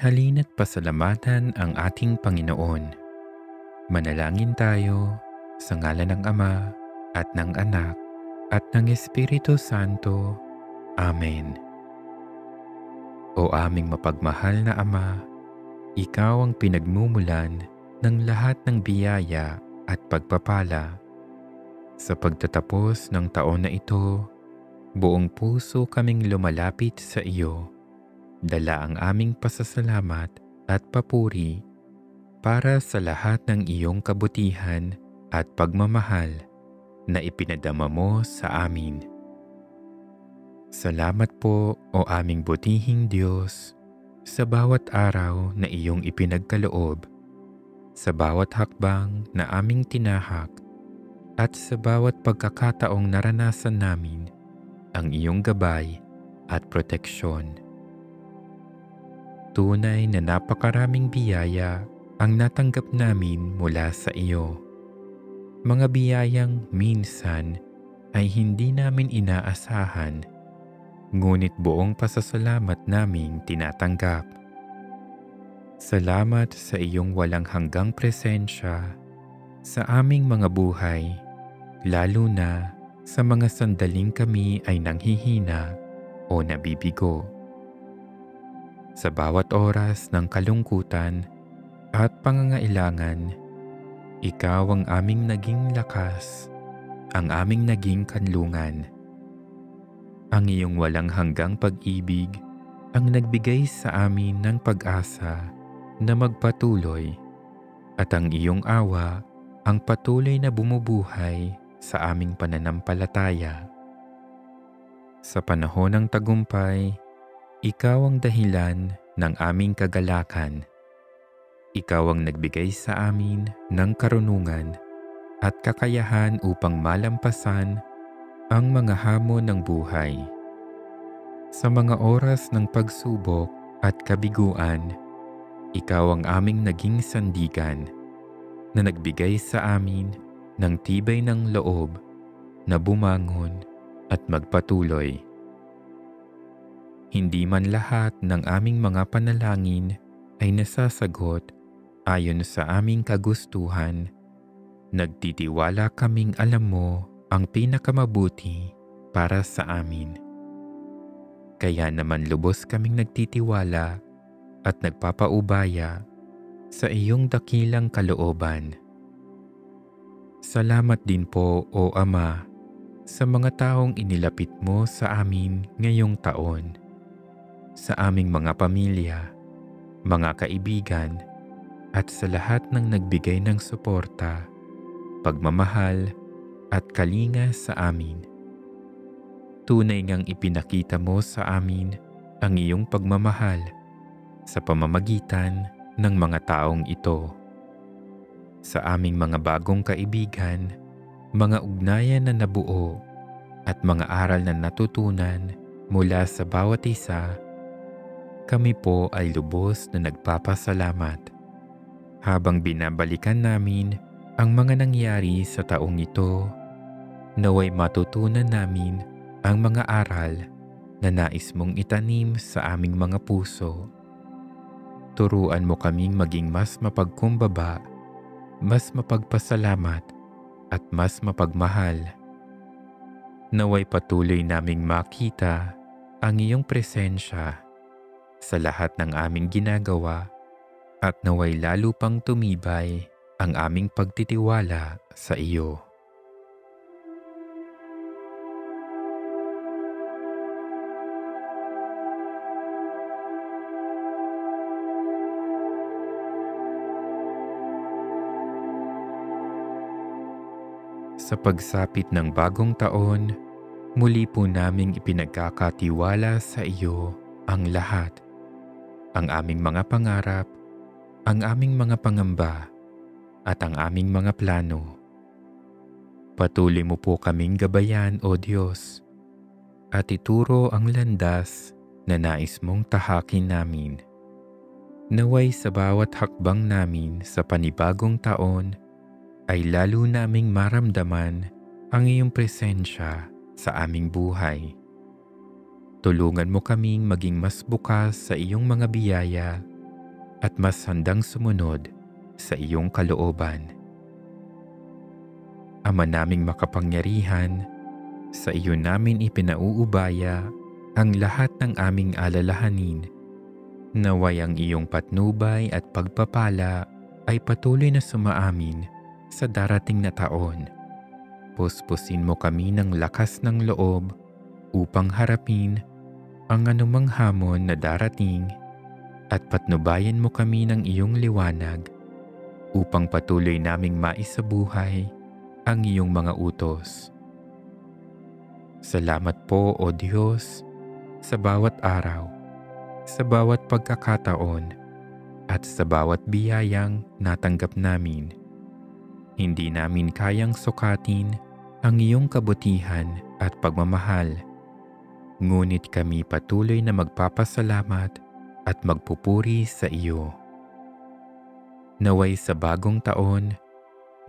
Halina't pasalamatan ang ating Panginoon. Manalangin tayo sa ngalan ng Ama at ng Anak at ng Espiritu Santo. Amen. O aming mapagmahal na Ama, Ikaw ang pinagmumulan ng lahat ng biyaya at pagpapala. Sa pagtatapos ng taon na ito, buong puso kaming lumalapit sa iyo. Dala ang aming pasasalamat at papuri para sa lahat ng iyong kabutihan at pagmamahal na ipinadama mo sa amin. Salamat po o aming butihing Diyos sa bawat araw na iyong ipinagkaloob, sa bawat hakbang na aming tinahak, at sa bawat pagkakataong naranasan namin ang iyong gabay at proteksyon. Tunay na napakaraming biyaya ang natanggap namin mula sa iyo. Mga biyayang minsan ay hindi namin inaasahan, ngunit buong pasasalamat naming tinatanggap. Salamat sa iyong walang hanggang presensya sa aming mga buhay, lalo na sa mga sandaling kami ay nanghihina o nabibigo. Sa bawat oras ng kalungkutan at pangangailangan, Ikaw ang aming naging lakas, ang aming naging kanlungan. Ang iyong walang hanggang pag-ibig ang nagbigay sa amin ng pag-asa na magpatuloy, at ang iyong awa ang patuloy na bumubuhay sa aming pananampalataya. Sa panahon ng tagumpay, Ikaw ang dahilan ng aming kagalakan. Ikaw ang nagbigay sa amin ng karunungan at kakayahan upang malampasan ang mga hamon ng buhay. Sa mga oras ng pagsubok at kabiguan, Ikaw ang aming naging sandigan na nagbigay sa amin ng tibay ng loob na bumangon at magpatuloy. Hindi man lahat ng aming mga panalangin ay nasasagot ayon sa aming kagustuhan. Nagtitiwala kaming alam mo ang pinakamabuti para sa amin. Kaya naman lubos kaming nagtitiwala at nagpapaubaya sa iyong dakilang kalooban. Salamat din po, O Ama, sa mga taong inilapit mo sa amin ngayong taon. Sa aming mga pamilya, mga kaibigan, at sa lahat ng nagbigay ng suporta, pagmamahal, at kalinga sa amin. Tunay ngang ipinakita mo sa amin ang iyong pagmamahal sa pamamagitan ng mga taong ito. Sa aming mga bagong kaibigan, mga ugnayan na nabuo, at mga aral na natutunan mula sa bawat isa, kami po ay lubos na nagpapasalamat. Habang binabalikan namin ang mga nangyari sa taong ito, naway matutunan namin ang mga aral na nais mong itanim sa aming mga puso. Turuan mo kaming maging mas mapagkumbaba, mas mapagpasalamat, at mas mapagmahal. Naway patuloy naming makita ang iyong presensya sa lahat ng aming ginagawa, at naway lalo pang tumibay ang aming pagtitiwala sa iyo. Sa pagsapit ng bagong taon, muli po naming ipinagkakatiwala sa iyo ang lahat. Ang aming mga pangarap, ang aming mga pangamba, at ang aming mga plano. Patuloy mo po kaming gabayan, O Diyos, at ituro ang landas na nais mong tahakin namin. Naway sa bawat hakbang namin sa panibagong taon ay lalo naming maramdaman ang iyong presensya sa aming buhay. Tulungan mo kaming maging mas bukas sa iyong mga biyaya at mas handang sumunod sa iyong kalooban. Ama naming makapangyarihan, sa iyo namin ipinauubaya ang lahat ng aming alalahanin. Naway ang iyong patnubay at pagpapala ay patuloy na sumaamin sa darating na taon. Puspusin mo kami ng lakas ng loob upang harapin ang anumang hamon na darating at patnubayan mo kami ng iyong liwanag upang patuloy naming maisabuhay ang iyong mga utos. Salamat po, O Diyos, sa bawat araw, sa bawat pagkakataon, at sa bawat biyayang natanggap namin. Hindi namin kayang sukatin ang iyong kabutihan at pagmamahal. Ngunit kami patuloy na magpapasalamat at magpupuri sa iyo. Naway sa bagong taon,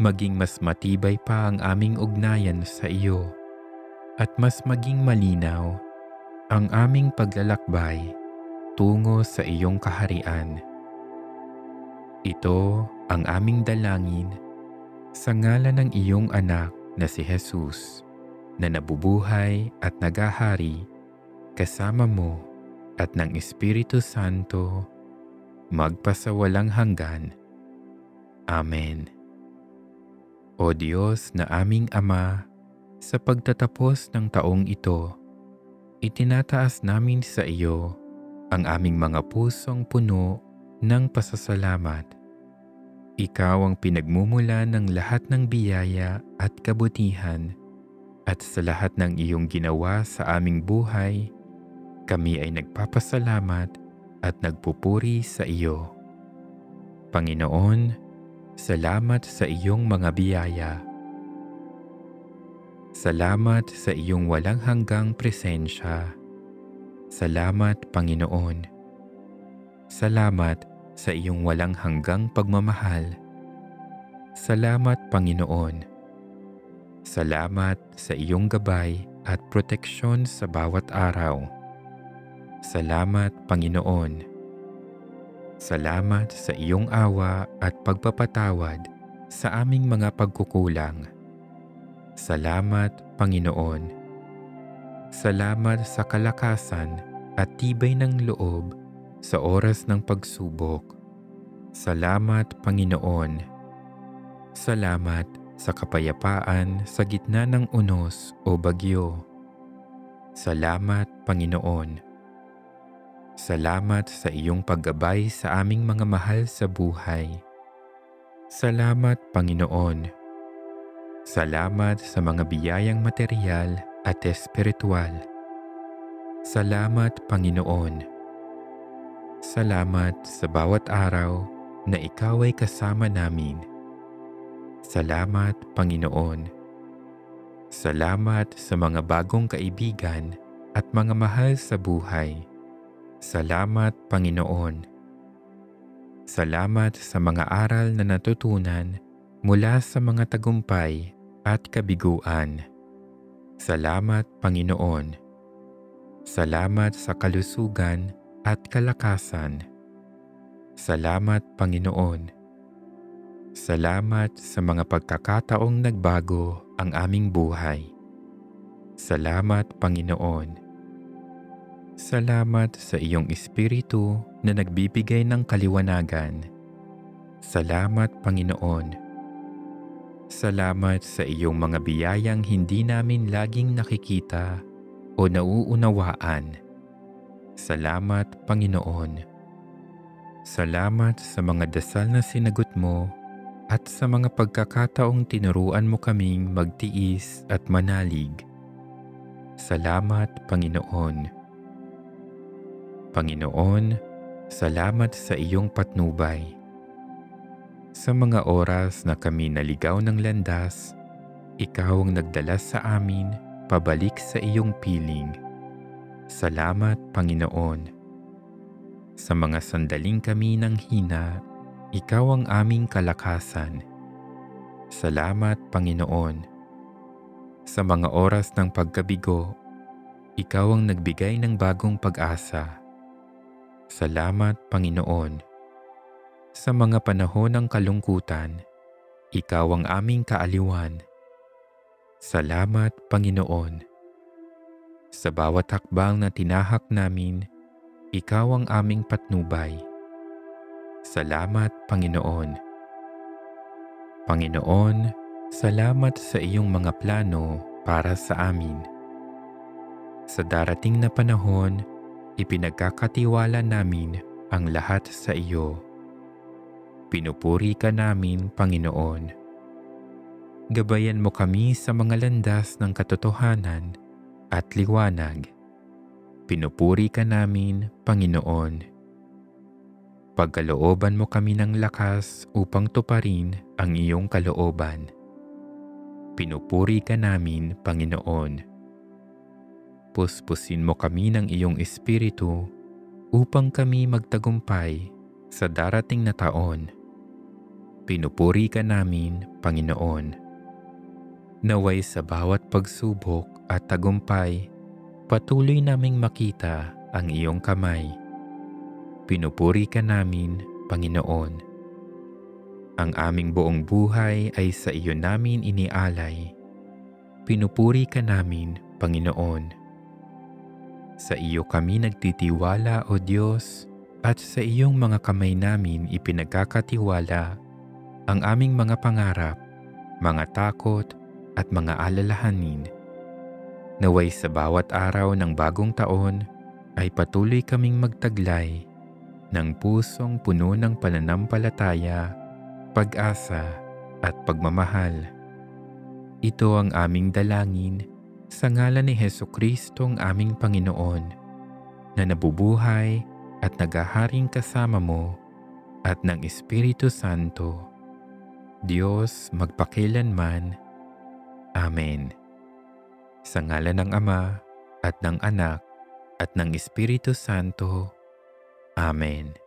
maging mas matibay pa ang aming ugnayan sa iyo at mas maging malinaw ang aming paglalakbay tungo sa iyong kaharian. Ito ang aming dalangin sa ngalan ng iyong anak na si Jesus, na nabubuhay at nagahari kasama mo at ng Espiritu Santo magpasawalang hanggan. Amen. O Diyos na aming Ama, sa pagtatapos ng taong ito, itinataas namin sa iyo ang aming mga pusong puno ng pasasalamat. Ikaw ang pinagmumulan ng lahat ng biyaya at kabutihan, at sa lahat ng iyong ginawa sa aming buhay, kami ay nagpapasalamat at nagpupuri sa iyo. Panginoon, salamat sa iyong mga biyaya. Salamat sa iyong walang hanggang presensya. Salamat, Panginoon. Salamat sa iyong walang hanggang pagmamahal. Salamat, Panginoon. Salamat sa iyong gabay at proteksyon sa bawat araw. Salamat, Panginoon. Salamat sa iyong awa at pagpapatawad sa aming mga pagkukulang. Salamat, Panginoon. Salamat sa kalakasan at tibay ng loob sa oras ng pagsubok. Salamat, Panginoon. Salamat sa kapayapaan sa gitna ng unos o bagyo. Salamat, Panginoon. Salamat sa iyong paggabay sa aming mga mahal sa buhay. Salamat, Panginoon. Salamat sa mga biyayang material at espiritual. Salamat, Panginoon. Salamat sa bawat araw na ikaw ay kasama namin. Salamat, Panginoon. Salamat sa mga bagong kaibigan at mga mahal sa buhay. Salamat, Panginoon. Salamat sa mga aral na natutunan mula sa mga tagumpay at kabiguan. Salamat, Panginoon. Salamat sa kalusugan at kalakasan. Salamat, Panginoon. Salamat sa mga pagkakataong nagbago ang aming buhay. Salamat, Panginoon. Salamat sa iyong Espiritu na nagbibigay ng kaliwanagan. Salamat, Panginoon. Salamat sa iyong mga biyayang hindi namin laging nakikita o nauunawaan. Salamat, Panginoon. Salamat sa mga dasal na sinagot mo at sa mga pagkakataong tinuruan mo kaming magtiis at manalig. Salamat, Panginoon. Panginoon, salamat sa iyong patnubay. Sa mga oras na kami naligaw ng landas, ikaw ang nagdala sa amin pabalik sa iyong piling. Salamat, Panginoon. Sa mga sandaling kami ng hina, ikaw ang aming kalakasan. Salamat, Panginoon. Sa mga oras ng pagkabigo, ikaw ang nagbigay ng bagong pag-asa. Salamat, Panginoon. Sa mga panahon ng kalungkutan, Ikaw ang aming kaaliwan. Salamat, Panginoon. Sa bawat hakbang na tinahak namin, Ikaw ang aming patnubay. Salamat, Panginoon. Panginoon, salamat sa iyong mga plano para sa amin. Sa darating na panahon, ipinagkakatiwala namin ang lahat sa iyo. Pinupuri ka namin, Panginoon. Gabayan mo kami sa mga landas ng katotohanan at liwanag. Pinupuri ka namin, Panginoon. Pagkalooban mo kami ng lakas upang tuparin ang iyong kalooban. Pinupuri ka namin, Panginoon. Puspusin mo kami ng iyong espiritu upang kami magtagumpay sa darating na taon. Pinupuri ka namin, Panginoon. Naway sa bawat pagsubok at tagumpay, patuloy naming makita ang iyong kamay. Pinupuri ka namin, Panginoon. Ang aming buong buhay ay sa iyo namin inialay. Pinupuri ka namin, Panginoon. Sa iyo kami nagtitiwala, O Diyos, at sa iyong mga kamay namin ipinagkakatiwala ang aming mga pangarap, mga takot, at mga alalahanin. Naway sa bawat araw ng bagong taon ay patuloy kaming magtaglay ng pusong puno ng pananampalataya, pag-asa, at pagmamahal. Ito ang aming dalangin sa ngalan ni Hesukristo ang aming Panginoon, na nabubuhay at naghaharing kasama mo at ng Espiritu Santo, Diyos magpakailanman. Amen. Sa ngalan ng Ama at ng Anak at ng Espiritu Santo. Amen.